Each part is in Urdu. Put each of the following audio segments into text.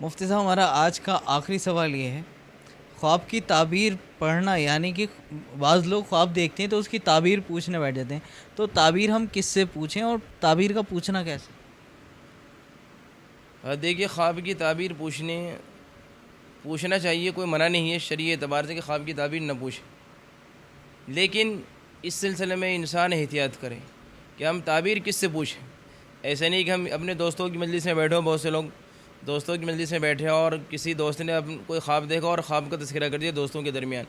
مفتی صاحب ہمارا آج کا آخری سوال یہ ہے، خواب کی تعبیر پڑھنا، یعنی کہ بعض لوگ خواب دیکھتے ہیں تو اس کی تعبیر پوچھنے بیٹھ جاتے ہیں، تو تعبیر ہم کس سے پوچھیں اور تعبیر کا پوچھنا کیسے؟ دیکھیے، خواب کی تعبیر پوچھنا چاہیے، کوئی منع نہیں ہے شرعی اعتبار سے کہ خواب کی تعبیر نہ پوچھیں، لیکن اس سلسلے میں انسان احتیاط کرے کہ ہم تعبیر کس سے پوچھیں۔ ایسا نہیں کہ ہم اپنے دوستوں کی مجلس میں بیٹھے ہوں، بہت سے لوگ دوستوں کی مجلس میں بیٹھے اور کسی دوست نے کوئی خواب دیکھا اور خواب کا تذکرہ کر دیا دوستوں کے درمیان،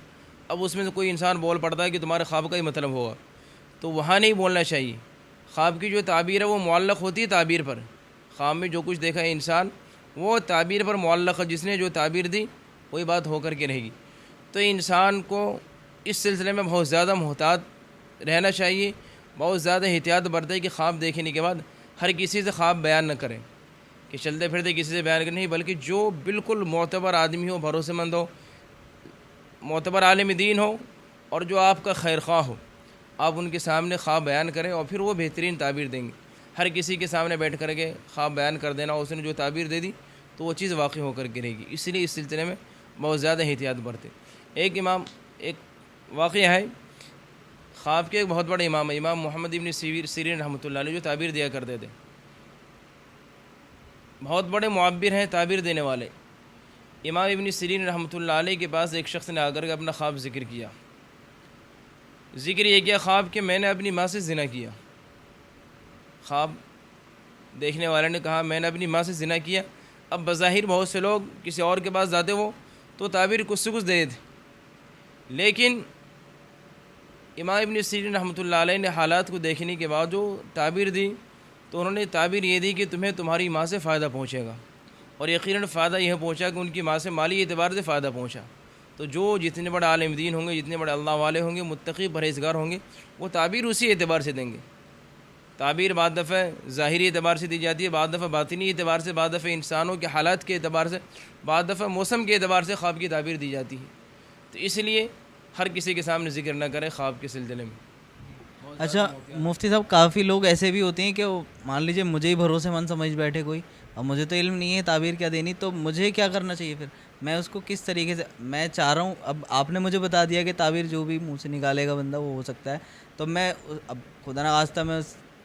اب اس میں سے کوئی انسان بول پڑتا ہے کہ تمہارے خواب کا ہی مطلب ہوگا، تو وہاں نہیں بولنا چاہیے۔ خواب کی جو تعبیر ہے وہ معلق ہوتی ہے تعبیر پر، خواب میں جو کچھ دیکھا ہے انسان وہ تعبیر پر معلق ہے، جس نے جو تعبیر دی وہی بات ہو کر کے رہے گی۔ تو انسان کو اس سلسلے میں بہت زیادہ محتاط رہنا چاہیے، بہت زیادہ احتیاط برتے کہ خواب دیکھنے کے بعد ہر کسی سے خواب بیان نہ کریں، کہ چلتے پھرتے کسی سے بیان کریں، نہیں بلکہ جو بالکل معتبر آدمی ہو، بھروسے مند ہو، معتبر عالم دین ہو اور جو آپ کا خیر خواہ ہو، آپ ان کے سامنے خواب بیان کریں اور پھر وہ بہترین تعبیر دیں گے۔ ہر کسی کے سامنے بیٹھ کر کے خواب بیان کر دینا، اس نے جو تعبیر دے دی تو وہ چیز واقع ہو کر کے رہے گی، اس لیے اس سلسلے میں بہت زیادہ احتیاط برتے۔ ایک واقعہ ہے، خواب کے ایک بہت بڑے امام ہے، امام محمد ابن سیرین رحمۃ اللہ علیہ، جو تعبیر دیا کرتے تھے، بہت بڑے معبر ہیں، تعبیر دینے والے۔ امام ابن سیرین رحمۃ اللہ علیہ کے پاس ایک شخص نے آ کر کے اپنا خواب ذکر کیا، ذکر یہ کیا خواب کہ میں نے اپنی ماں سے زنا کیا۔ خواب دیکھنے والے نے کہا میں نے اپنی ماں سے زنا کیا۔ اب بظاہر بہت سے لوگ کسی اور کے پاس جاتے وہ تو تعبیر کچھ سے کچھ دے دیتے، لیکن امام ابن سیرین رحمۃ اللہ علیہ نے حالات کو دیکھنے کے بعد جو تعبیر دی تو انہوں نے تعبیر یہ دی کہ تمہیں تمہاری ماں سے فائدہ پہنچے گا، اور یقیناً فائدہ یہ پہنچا کہ ان کی ماں سے مالی اعتبار سے فائدہ پہنچا۔ تو جو جتنے بڑے عالم دین ہوں گے، جتنے بڑے اللہ والے ہوں گے، متقی پرہیزگار ہوں گے، وہ تعبیر اسی اعتبار سے دیں گے۔ تعبیر بعض دفعہ ظاہری اعتبار سے دی جاتی ہے، بعض دفعہ باطنی اعتبار سے، بعض دفعہ انسانوں کے حالات کے اعتبار سے، بعض دفعہ موسم کے اعتبار سے خواب کی تعبیر دی جاتی ہے۔ تو اس لیے ہر کسی کے سامنے ذکر نہ کرے خواب کے سلسلے میں۔ اچھا مفتی صاحب، کافی لوگ ایسے بھی ہوتے ہیں کہ وہ مان لیجیے مجھے ہی بھروسے مند سمجھ بیٹھے کوئی، اب مجھے تو علم نہیں ہے تعبیر کیا دینی، تو مجھے کیا کرنا چاہیے پھر؟ میں اس کو کس طریقے سے، میں چاہ رہا ہوں، اب آپ نے مجھے بتا دیا کہ تعبیر جو بھی منہ سے نکالے گا بندہ وہ ہو سکتا ہے، تو میں اب خدا نخواستہ میں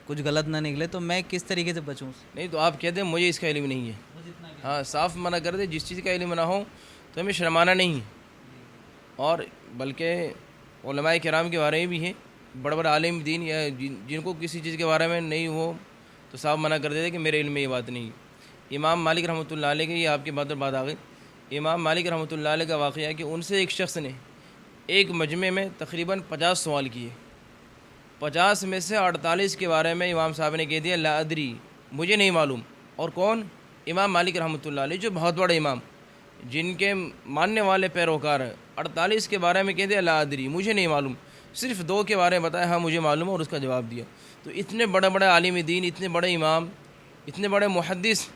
کچھ غلط نہ نکلے تو میں کس طریقے سے بچوں؟ نہیں تو آپ کہتے ہیں مجھے اس کا علم نہیں ہے، ہاں صاف منع کر دے، جس چیز کا علم نہ ہو تو ہمیں شرمانا نہیں ہے۔ اور بلکہ علماء کرام کے بارے میں بھی ہے، بڑے بڑے عالم دین یا جن کو کسی چیز کے بارے میں نہیں ہو تو صاف منع کر دیتے کہ میرے علم میں یہ بات نہیں ہے۔ امام مالک رحمۃ اللہ علیہ کے، یہ آپ کی بات پر بات آ گئی، امام مالک رحمۃ اللہ علیہ کا واقعہ ہے کہ ان سے ایک شخص نے ایک مجمع میں تقریباً 50 سوال کیے، 50 میں سے 48 کے بارے میں امام صاحب نے کہہ دیا لا ادری، مجھے نہیں معلوم۔ اور کون؟ امام مالک رحمۃ اللہ علیہ، جو بہت بڑے امام، جن کے ماننے والے پیروکار ہیں، 48 کے بارے میں کہہ دیا لا ادری، مجھے نہیں معلوم، صرف 2 کے بارے میں بتایا ہاں مجھے معلوم ہے، اور اس کا جواب دیا۔ تو اتنے بڑے بڑے عالم دین، اتنے بڑے امام، اتنے بڑے محدث،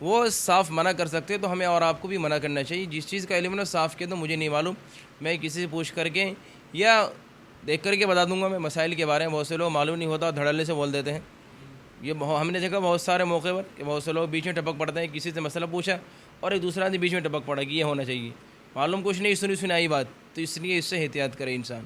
وہ صاف منع کر سکتے، تو ہمیں اور آپ کو بھی منع کرنا چاہیے۔ جس چیز کا علم نہ صاف کہہ دو مجھے نہیں معلوم، میں کسی سے پوچھ کر کے یا دیکھ کر کے بتا دوں گا میں مسائل کے بارے میں۔ بہت سے لوگ معلوم نہیں ہوتا دھڑلے سے بول دیتے ہیں، یہ ہم نے دیکھا بہت سارے موقع پر کہ بہت سے لوگ بیچ میں ٹپک پڑتے ہیں، کسی سے مسئلہ پوچھا اور ایک دوسرا آدمی بیچ میں ٹپک پڑا کہ یہ ہونا چاہیے، معلوم کچھ نہیں، سنی سنائی بات، تو اس لیے اس سے احتیاط کرے انسان۔